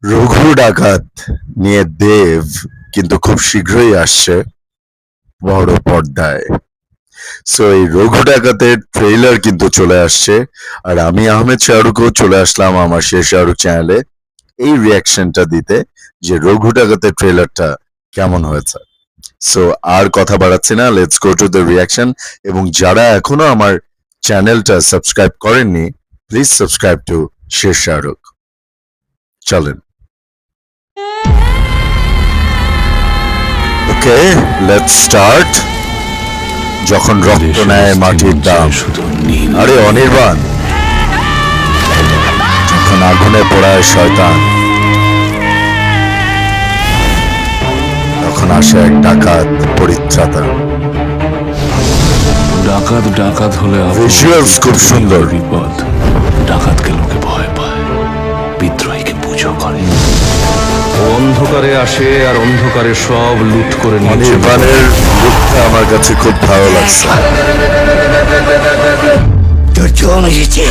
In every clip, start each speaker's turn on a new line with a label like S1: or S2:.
S1: রঘু ডাকাত নিয়ে দেব কিন্তু খুব শীঘ্রই আসছে বড় পর্দায়। সো এই রঘু ডাকাতের ট্রেইলার কিন্তু চলে আসছে, আর আমি আহমেদ শাহরুখও চলে আসলাম আমার শেষ শাহরুখ চ্যানেলে এই রিয়াকশনটা দিতে যে রঘু ডাকাতের ট্রেলারটা কেমন হয়েছে। সো আর কথা বাড়াচ্ছি না, let's go to the reaction. এবং যারা এখনো আমার চ্যানেলটা সাবস্ক্রাইব করেননি, প্লিজ সাবস্ক্রাইব টু শেষ শাহরুখ। চলেন। ওকে, লেটস স্টার্ট। যখন রক্ত নেয় মাটির দাম, আরে অনির্বাণ, যখন আগুনে পোড়ায় শয়তান, তখন আসে এক ডাকাত পরিত্রাতা।
S2: ডাকাত ডাকাত হলে
S1: ভিজুয়ালস খুব সুন্দর।
S2: বিপদ। ডাকাতকে লোকে ভয় পায়, বিদ্রোহীকে পুজো করে। ও অন্ধকারে আসে আর অন্ধকারে সব লুট করে নিয়ে চলে যায়।
S1: অনির্বাণের লুকটা আমার কাছে খুব ভালো লাগছে।
S3: তোর জন এসেছে।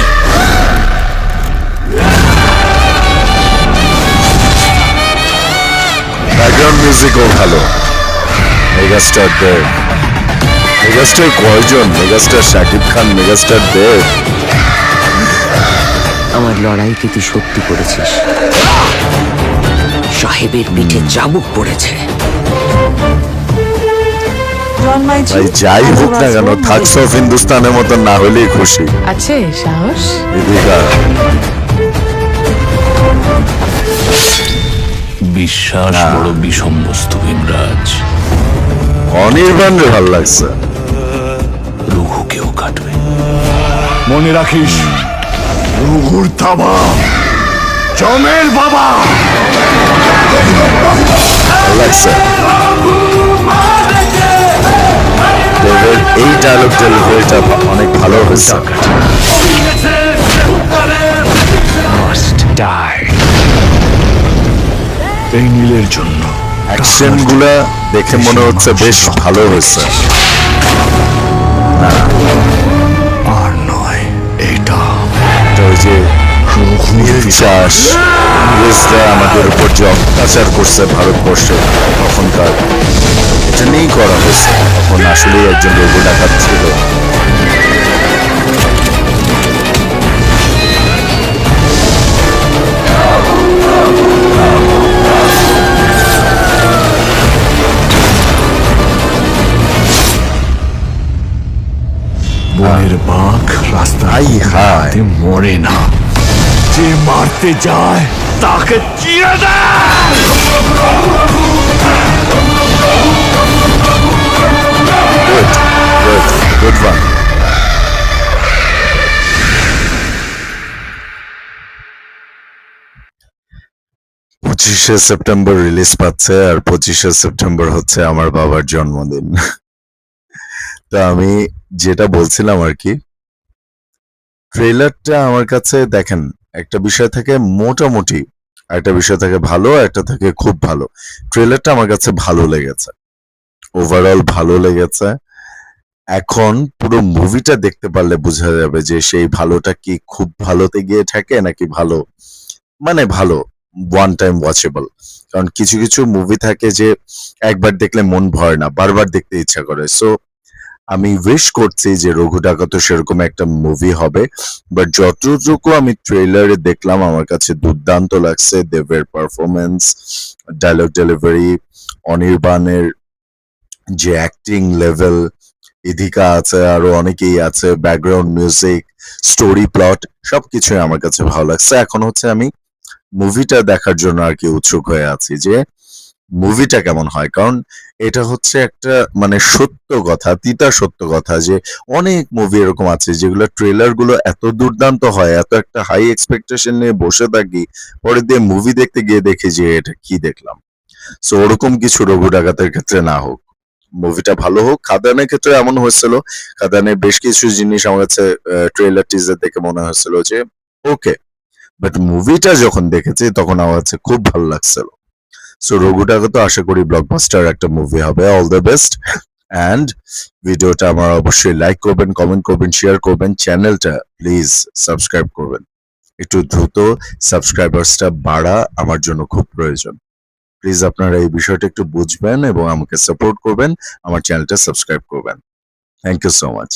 S1: ব্যাকগ্রাউন্ড মিউজিকও ভালো। মেগাস্টার দেব, মেগাস্টার কয়জন? মেগাস্টার শাকিব খান, মেগাস্টার দেব।
S3: আমার লড়াইকে তুই সত্যি করেছিস। সাহেবের পিঠে চাবুক পড়েছে।
S1: ভাই যাই হোক না কেন, থাকস অফ হিন্দুস্তানের মতো না হলেই খুশি।
S4: আছে সাহস।
S1: দীপিকা,
S2: বিশ্বাস বড় বিষম বস্তু ভীমরাজ।
S1: অনির্বাণ রে ভাল লাগছে।
S2: রঘুকেও কাটবে।
S5: মনে রাখিস, রঘুর থাবা জমের বাবা।
S1: ভাল লাগছে। দেবের এই ডায়লগ ডেলিভারিটা অনেক ভালো হয়েছে।
S5: এই নীলের জন্য
S1: অ্যাকশন গুলা দেখে মনে হচ্ছে বেশ ভালো হয়েছে।
S5: আর নয় এটা।
S1: ওই যে নীল চাষ, ইংরেজরা আমাদের উপর যে অত্যাচার করছে ভারতবর্ষে তখনকার, এটা নিয়েই করা হয়েছে। তখন আসলেই একজন রঘু ডাকাত ছিল।
S5: বনের বাঘ রাস্তায়
S1: হায়
S5: মরে না, যে মারতে যায় তাকে চিরে দেয়।
S1: Good one. 25শে সেপ্টেম্বর রিলিজ পাচ্ছে, আর 25শে সেপ্টেম্বর হচ্ছে আমার বাবার জন্মদিন। তো আমি যেটা বলছিলাম আর কি, ট্রেলারটা আমার কাছে দেখেন একটা বিষয় থেকে মোটামুটি, একটা বিষয় থেকে ভালো, একটা থেকে খুব ভালো। ট্রেলারটা আমার কাছে ভালো লেগেছে, ওভারঅল ভালো লেগেছে। এখন পুরো মুভিটা দেখতে পারলে বোঝা যাবে যে সেই ভালোটা কি খুব ভালোতে গিয়ে থাকে নাকি ভালো, মানে ভালো ওয়ান টাইম ওয়াচেবল। কারণ কিছু কিছু মুভি থাকে যে একবার দেখলে মন ভরে না, বারবার দেখতে ইচ্ছা করে। সো আমি উইশ করছি যে রঘু ডাকাতও সেরকম একটা মুভি হবে। বাট যতটুকু আমি ট্রেলারে দেখলাম আমার কাছে দুর্দান্ত লাগছে। দেবের পারফরমেন্স, ডায়লগ ডেলিভারি, অনির্বাণের যে অ্যাক্টিং লেভেল, ইধিকা আছে, আরো অনেকেই আছে, ব্যাকগ্রাউন্ড মিউজিক, স্টোরি প্লট সবকিছুই আমার কাছে ভালো লাগছে। এখন হচ্ছে আমি মুভিটা দেখার জন্য আর কি উৎসুক হয়ে আছি যে মুভিটা কেমন হয়। কারণ এটা হচ্ছে একটা মানে সত্য কথা, তিতা সত্য কথা যে অনেক মুভি এরকম আছে যেগুলো ট্রেলার গুলো এত দুর্দান্ত হয়, এত একটা হাই এক্সপেকটেশন নিয়ে বসে থাকি, পরে দিয়ে মুভি দেখতে গিয়ে দেখি যে এটা কি দেখলাম। সো ওরকম কিছু রঘু ডাকাতের ক্ষেত্রে না হোক, মুভিটা ভালো হোক। খাদানের ক্ষেত্রে এমন হয়েছিল, খাদানের বেশ কিছু জিনিস আমার কাছে ট্রেলার টিজার দেখে মনে হয়েছিল যে ওকে, বাট মুভিটা যখন দেখেছি তখন আমার কাছে খুব ভালো লাগছিল। সো রঘু ডাকাত আশা করি ব্লকবাস্টার একটা মুভি হবে। All the best. অ্যান্ড ভিডিওটা আমার অবশ্যই লাইক করবেন, কমেন্ট করবেন, শেয়ার করবেন, চ্যানেলটা প্লিজ সাবস্ক্রাইব করবেন। একটু দ্রুত সাবস্ক্রাইবার্সটা বাড়া আমার জন্য খুব প্রয়োজন। প্লিজ আপনারা এই বিষয়টা একটু বুঝবেন এবং আমাকে সাপোর্ট করবেন, আমার চ্যানেলটা সাবস্ক্রাইব করবেন। Thank you so much.